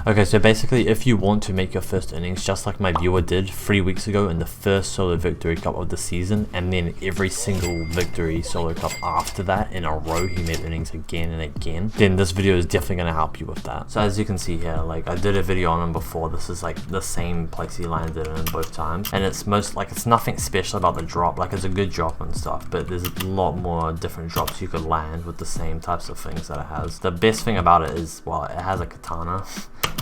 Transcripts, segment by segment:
Okay, so basically if you want to make your first innings just like my viewer did 3 weeks ago in the first solo victory cup of the season, and then every single victory solo cup after that in a row he made innings again and again, then this video is definitely going to help you with that. So as you can see here, like I did a video on him before. This is like the same place he landed in both times, and it's it's nothing special about the drop. Like it's a good drop and stuff, but there's a lot more different drops you could land with the same types of things that it has. The best thing about it is, well, it has a katana,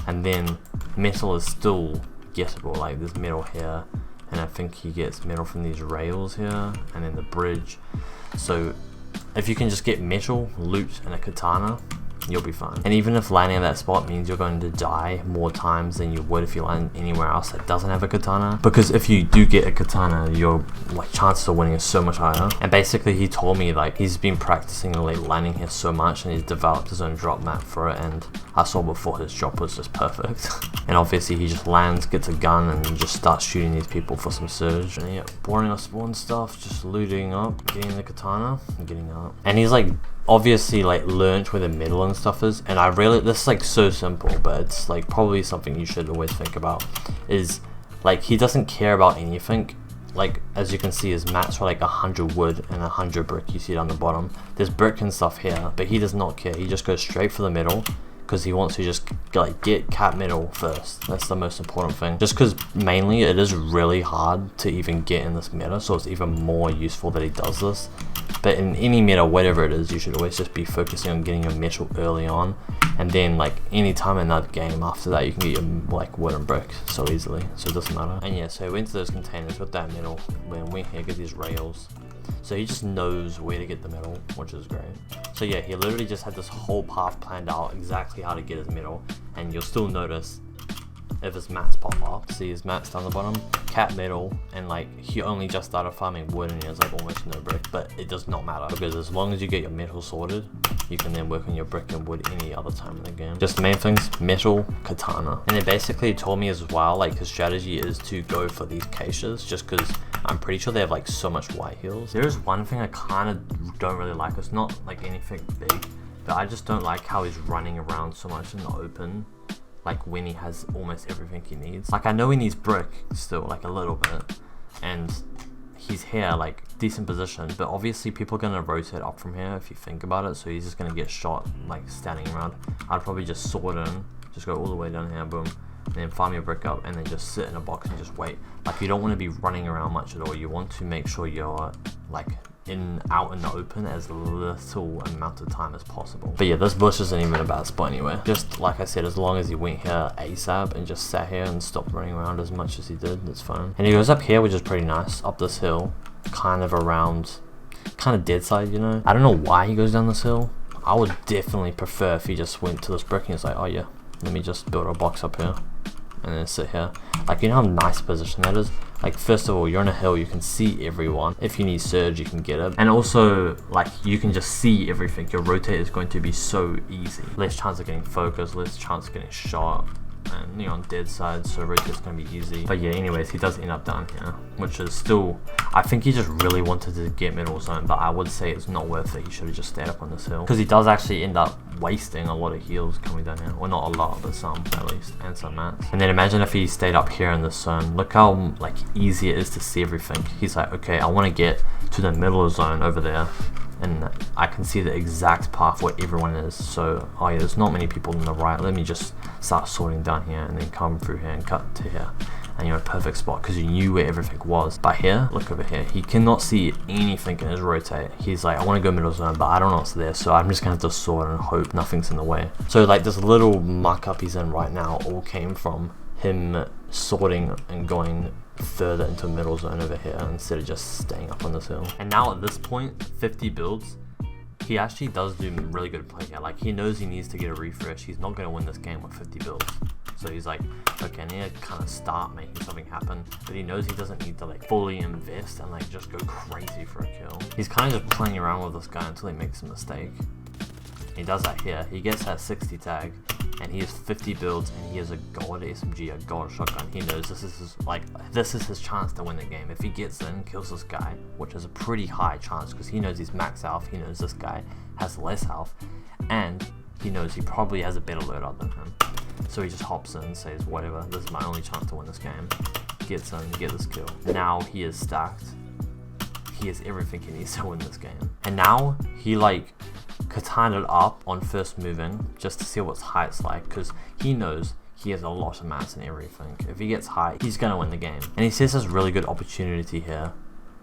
and then metal is still gettable. Like there's metal here, and I think he gets metal from these rails here, and then the bridge. So if you can just get metal, loot, and a katana, you'll be fine. And even if landing at that spot means you're going to die more times than you would if you land anywhere else that doesn't have a katana, because if you do get a katana, your chances of winning is so much higher. And basically he told me like he's been practicing like landing here so much, and he's developed his own drop map for it, and I saw before his drop was just perfect. And obviously he just lands, gets a gun, and just starts shooting these people for some surge. And yeah, boring us spawn stuff, just looting up, getting the katana, and getting up. And he's like obviously like learnt where the metal and stuff is, and this is like so simple, but it's like probably something you should always think about, is like he doesn't care about anything. Like as you can see, his mats are like 100 wood and 100 brick. You see it on the bottom, there's brick and stuff here, but he does not care. He just goes straight for the middle because he wants to just like get cap metal first. That's the most important thing, just because mainly it is really hard to even get in this meta, so it's even more useful that he does this. But in any meta, whatever it is, you should always just be focusing on getting your metal early on, and then like any time in that game after that you can get your like wood and brick so easily, so it doesn't matter. And yeah, so he went to those containers with that metal, when we here get these rails, so he just knows where to get the metal, which is great. So yeah, he literally just had this whole path planned out exactly how to get his metal, and you'll still notice if his mats pop up. See his mats down the bottom, cap metal, and like he only just started farming wood and he has like almost no brick, but it does not matter, because as long as you get your metal sorted, you can then work on your brick and wood any other time in the game. Just the main things: metal, katana. And they basically told me as well, like his strategy is to go for these caches, just because I'm pretty sure they have like so much white heals. There is one thing I kind of don't really like. It's not like anything big, but I just don't like how he's running around so much in the open, like when he has almost everything he needs. Like I know he needs brick still, like a little bit, and he's here like decent position, but obviously people are gonna rotate up from here if you think about it, so he's just gonna get shot like standing around. I'd probably just sword in, just go all the way down here, boom, and then farm your brick up, and then just sit in a box and just wait. Like you don't want to be running around much at all. You want to make sure you're like out in the open as little amount of time as possible. But yeah, this bush isn't even a bad spot anyway. Just like I said, as long as he went here ASAP and just sat here and stopped running around as much as he did, that's fine. And he goes up here, which is pretty nice, up this hill, kind of around, kind of dead side, you know. I don't know why he goes down this hill. I would definitely prefer if he just went to this brick and he's like, oh yeah, let me just build a box up here and then sit here. Like, you know how nice a position that is? Like, first of all, you're on a hill, you can see everyone. If you need surge, you can get it. And also, like, you can just see everything. Your rotate is going to be so easy. Less chance of getting focused, less chance of getting shot. And you're on dead side, so rotate's gonna be easy. But yeah, anyways, he does end up down here, which is still, I think he just really wanted to get middle zone, but I would say it's not worth it. He should have just stayed up on this hill, because he does actually end up wasting a lot of heals coming down here. Well, not a lot, but some at least, and some mats. And then imagine if he stayed up here in this zone. Look how like easy it is to see everything. He's like, okay, I want to get to the middle zone over there, and I can see the exact path where everyone is. So, oh yeah, there's not many people on the right. Let me just start sorting down here and then come through here and cut to here. And you're in a perfect spot because you knew where everything was. But here, look over here. He cannot see anything in his rotate. He's like, I want to go middle zone, but I don't know what's there. So I'm just going to have to sort and hope nothing's in the way. So like this little muck up he's in right now all came from him sorting and going further into middle zone over here instead of just staying up on this hill. And now at this point, 50 builds, he actually does do really good play here. Like, he knows he needs to get a refresh. He's not going to win this game with 50 builds. So he's like, okay, I need to kind of start making something happen. But he knows he doesn't need to like fully invest and like just go crazy for a kill. He's kind of just playing around with this guy until he makes a mistake. He does that here. He gets that 60 tag, and he has 50 builds, and he has a gold SMG, a gold shotgun. He knows this is his chance to win the game. If he gets in, kills this guy, which is a pretty high chance because he knows he's max health. He knows this guy has less health, and he knows he probably has a better loadout than him. So he just hops in and says, whatever, this is my only chance to win this game. Gets in, get this kill. Now he is stacked. He has everything he needs to win this game. And now he like katana'd up on first moving just to see what his height's like, because he knows he has a lot of mats and everything. If he gets high, he's gonna win the game. And he sees this really good opportunity here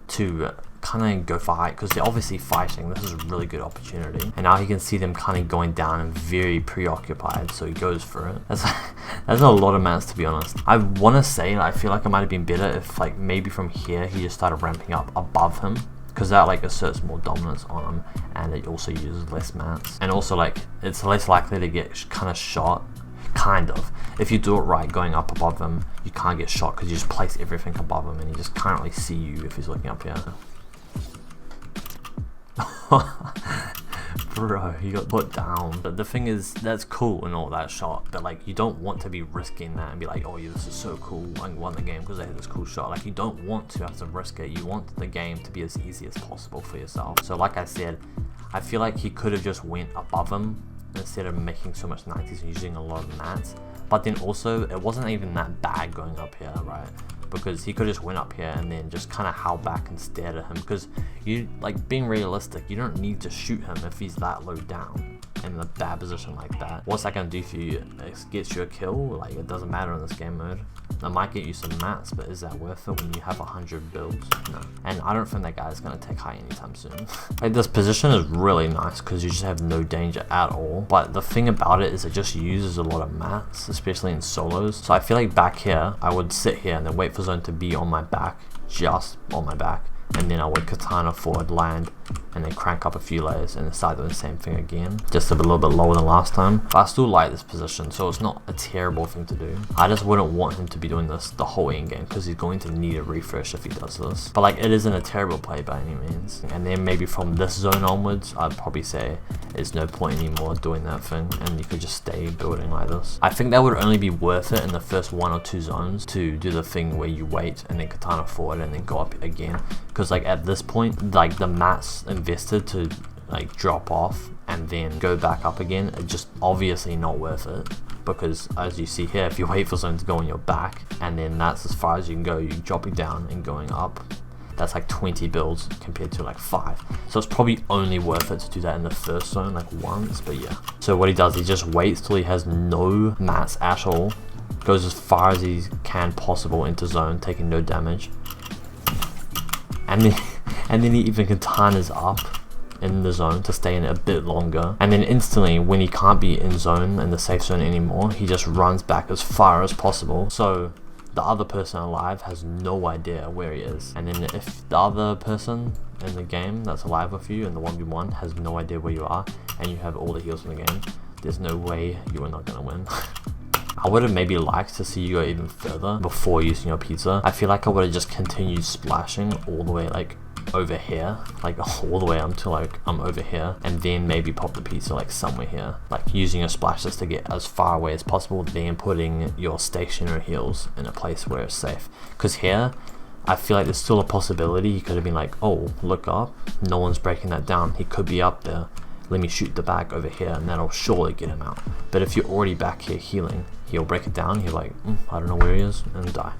to kind of go for height, because they're obviously fighting. This is a really good opportunity, and now he can see them kind of going down and very preoccupied, so he goes for it. That's a lot of mats, to be honest. I want to say, I feel like it might have been better if like maybe from here he just started ramping up above him, because that like asserts more dominance on him, and it also uses less mats, and also like it's less likely to get kind of shot. Kind of. If you do it right, going up above him, you can't get shot because you just place everything above him and he just can't really see you if he's looking up here. Bro, he got put down. But the thing is, that's cool and all that shot, but like you don't want to be risking that and be like, oh yeah, this is so cool, I won the game because I had this cool shot. Like you don't want to have to risk it. You want the game to be as easy as possible for yourself. So like I said, I feel like he could have just went above him instead of making so much 90s and using a lot of mats. But then also, it wasn't even that bad going up here, right? Because he could just went up here and then just kind of held back and stared at him, because you, like, being realistic, you don't need to shoot him if he's that low down in a bad position like that. What's that gonna do for you? It gets you a kill? Like, it doesn't matter in this game mode. That might get you some mats, but is that worth it when you have 100 builds? No. And I don't think that guy's gonna take high anytime soon. Like, this position is really nice because you just have no danger at all. But the thing about it is it just uses a lot of mats, especially in solos. So I feel like back here, I would sit here and then wait for zone to be on my back, just on my back. And then I would katana forward, land, and then crank up a few layers and start doing the same thing again, just a little bit lower than last time. But I still like this position, so it's not a terrible thing to do. I just wouldn't want him to be doing this the whole end game, because he's going to need a refresh if he does this. But like, it isn't a terrible play by any means. And then maybe from this zone onwards, I'd probably say there's no point anymore doing that thing, and you could just stay building like this. I think that would only be worth it in the first 1 or 2 zones to do the thing where you wait and then katana forward and then go up again. Because like at this point, like the mats invested to like drop off and then go back up again are just obviously not worth it, because as you see here, if you wait for someone to go on your back and then that's as far as you can go, you dropping down and going up, that's like 20 builds compared to like 5. So it's probably only worth it to do that in the first zone like once. But yeah, so what he does, he just waits till he has no mats at all, goes as far as he can possible into zone, taking no damage, and then he even katanas up in the zone to stay in it a bit longer, and then instantly when he can't be in zone, in the safe zone anymore, he just runs back as far as possible, so the other person alive has no idea where he is. And then if the other person in the game that's alive with you in the 1v1 has no idea where you are and you have all the heals in the game, there's no way you are not gonna win. I would have maybe liked to see you go even further before using your pizza. I feel like I would have just continued splashing all the way like over here, like all the way until like I'm over here, and then maybe pop the pizza like somewhere here, like using your splashes to get as far away as possible, then putting your stationary heals in a place where it's safe. Because here, I feel like there's still a possibility he could have been like, oh, look up, no one's breaking that down, he could be up there, let me shoot the bag over here and that'll surely get him out. But if you're already back here healing, he'll break it down, you're like, I don't know where he is, and die.